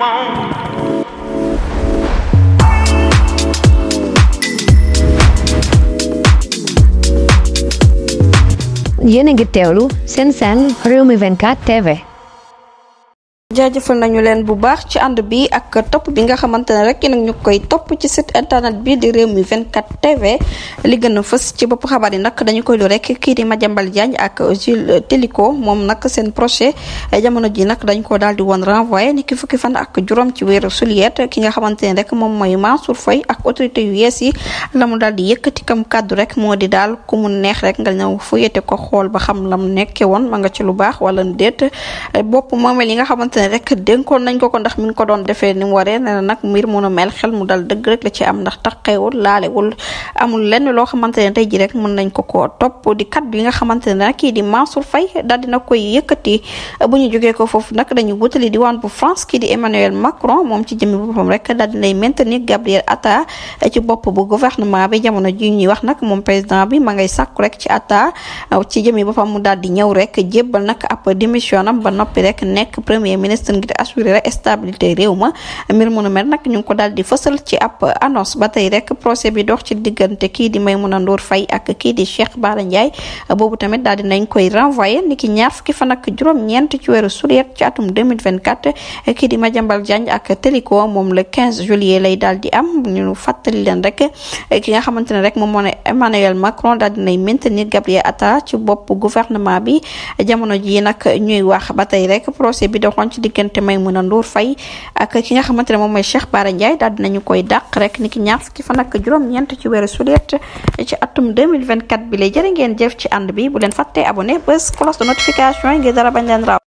yéen a ngi teewlu seen Rewmi 24 TV. jaajëfal nañu leen bu baax ci ànd bi ak topp bi nga xamante ne rek nag ñu koy topp ci site internet bi di Rewmi 24 TV li gën a fës ci bopp xabaar yi nag dañu koy lu rek kii di Madiambal Diagne ak Jules Téliko moom nag seen procès jamono ji nag dañ ko daal di woon renvoyé ni ki fukki fan ak juróom ci weeru juillet ki nga xamante ne rek moom mooy Mansour Faye ak autorité yu yees yi la mu daal di yëkkati kam kàddu rek moo di daal ku mu neex rek nga ñëw fuyete ko xool ba xam lam nekke woon ma nga ci lu baax wala déet bopp moomel yi nga xamante rek dénkoon nañ ko ndax mi ngi ko doon defee ni mu waree nee na nag mbir mu nu mel xel mu dal dëgg rek la ci am ndax taxewul laalewul amul lenn loo xamante ne tey ji rek mën nañ ko koo topp di kat bi nga xamante ne nag kii di Mansour Faye daal dina koy yëkkati bu ñu jógee ko foofu nag dañu wutali diwaan bu France kii di Emmanuel Macron moom ci jëmmi boppam rek daal dinay maintenir Gabriel Attal ci bopp bu gouvernement bi jamono ji ñuy wax nag moom président bi ma ngay sàkku rek ci Attal ci jëmmi boppam mu daal di ñëw rek jébbal nag ab démission am ba noppi rek nekk premier ministre ngir assurer rek stabilité réew ma mbir mu nu mel nag ñu ngi ko daal di fësal ci ab annonce ba tey rek procès bi dox ci diggante kii di Maïmouna Ndour Faye ak kii di Cheikh Bara Ndiaye boobu tamit daal di nañ koy renvoyé ni ki ñaar fukki fan ak juróom-ñeent ci weeru juillet ci atum 2024 kii di Madiambal Diagne ak Téliko moom le 15 juillet lay daal di am ñu fàttali leen rek ki nga xamante ne rek moom moo ne Emmanuel Macron daal di nay maintenir Gabriel Attal ci bopp gouvernement bi jamono ji nag ñuy wax ba tey rek procès bi doxoon ci diggante Maïmouna Ndour Faye ak ki nga xamante ne moom mooy Cheikh Bara Ndiaye daal dinañu koy dàq rek ni ki ñaar fukki fan ak juróom-ñeent ci weeru juillet ci atum 2024 bi lay jërë ngeen jëf ci ànd bi bu leen fàttee abonné bés cloche de notification yi ngir dara bañ leen raw